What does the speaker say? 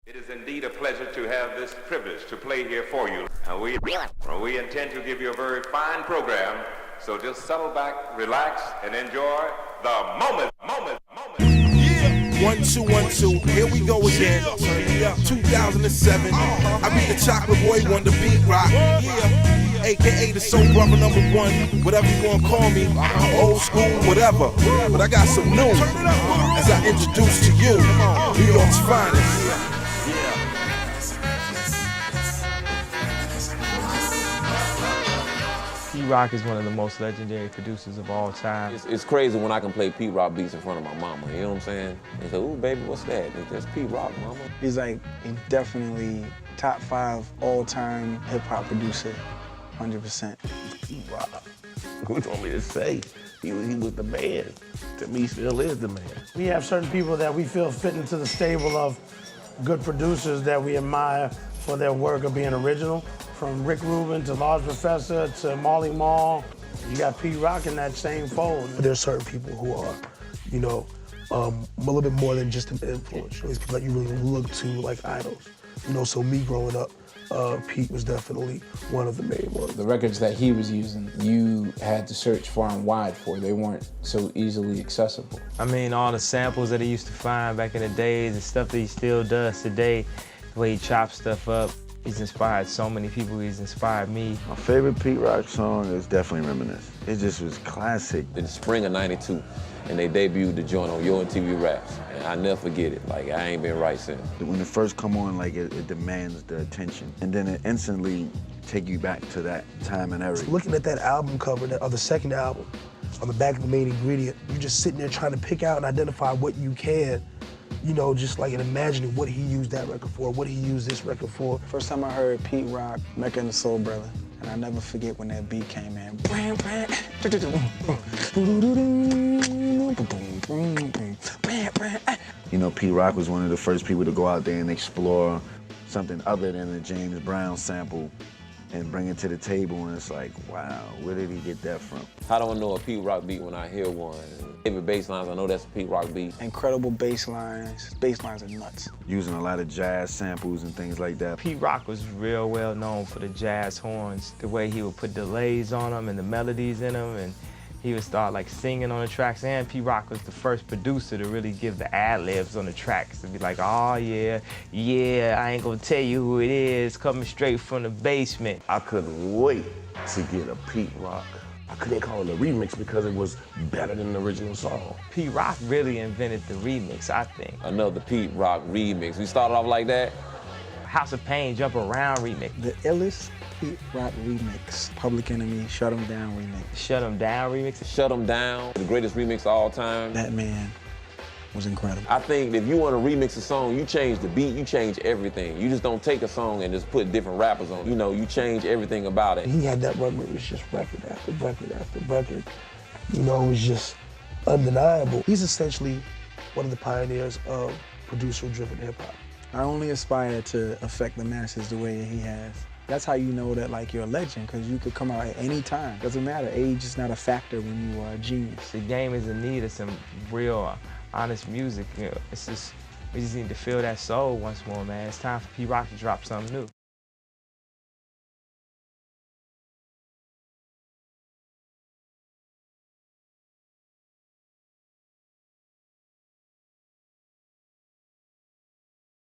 It is indeed a pleasure to have this privilege to play here for you. We intend to give you a very fine program, so just settle back, relax, and enjoy the moment. Yeah. 1 2 1 2. Here we go again. 2007. I be the chocolate boy, wonder beat rock. Yeah. AKA the soul brother #1. Whatever you wanna call me. Old school, whatever. But I got some new. As I introduce to you, New York's finest. P-Rock is one of the most legendary producers of all time. It's crazy when I can play P-Rock beats in front of my mama, you know what I'm saying? They say, ooh, baby, what's that? That's P-Rock, mama. He's definitely top 5 all-time hip-hop producer, 100%. P-Rock. What do you want me to say? He was the man. To me, still is the man. We have certain people that we feel fit into the stable of good producers that we admire for their work of being original. From Rick Rubin to Large Professor to Marley Marl, you got P-Rock in that same fold. There's certain people who are, a little bit more than just an influence. There's people that you really look to like idols. So me growing up, Pete was definitely one of the main ones. The records that he was using, you had to search far and wide for. They weren't so easily accessible. I mean, all the samples that he used to find back in the days and stuff that he still does today, the way he chops stuff up. He's inspired so many people. He's inspired me. My favorite Pete Rock song is definitely Reminisce. It just was classic. In the spring of '92, and they debuted the joint on Yo MTV Raps. And I never forget it. I ain't been right since. When it first come on, it demands the attention. And then it instantly take you back to that time and era. Looking at that album cover of the second album, on the back of the main ingredient, you're just sitting there trying to pick out and identify what you can. Just and imagining what he used that record for, what he used this record for. First time I heard Pete Rock, Mecca and the Soul Brother, and I never forget when that beat came in. Pete Rock was one of the first people to go out there and explore something other than the James Brown sample and bring it to the table, and it's like, wow, where did he get that from? How do I know a Pete Rock beat when I hear one? Favorite bass lines, I know that's a Pete Rock beat. Incredible bass lines. Bass lines are nuts. Using a lot of jazz samples and things like that. Pete Rock was real well known for the jazz horns, the way he would put delays on them and the melodies in them, and he would start singing on the tracks. And Pete Rock was the first producer to really give the ad-libs on the tracks, to be like, oh yeah, I ain't gonna tell you who it is, coming straight from the basement. I couldn't wait to get a Pete Rock. I couldn't call it a remix because it was better than the original song. Pete Rock really invented the remix, I think. Another Pete Rock remix. We started off like that. House of Pain, Jump Around remix. The illest Pete Rock remix. Public Enemy, Shut 'Em Down remix. Shut 'Em Down remix. Shut 'Em Down, the greatest remix of all time. That man was incredible. I think if you want to remix a song, you change the beat, you change everything. You just don't take a song and just put different rappers on it. You change everything about it. He had that record, it was just record after record after record. It was just undeniable. He's essentially one of the pioneers of producer-driven hip-hop. I only aspire to affect the masses the way he has. That's how you know that you're a legend, because you could come out at any time. Doesn't matter, age is not a factor when you are a genius. The game is in need of some real, honest music. We just need to feel that soul once more, man. It's time for P-Rock to drop something new.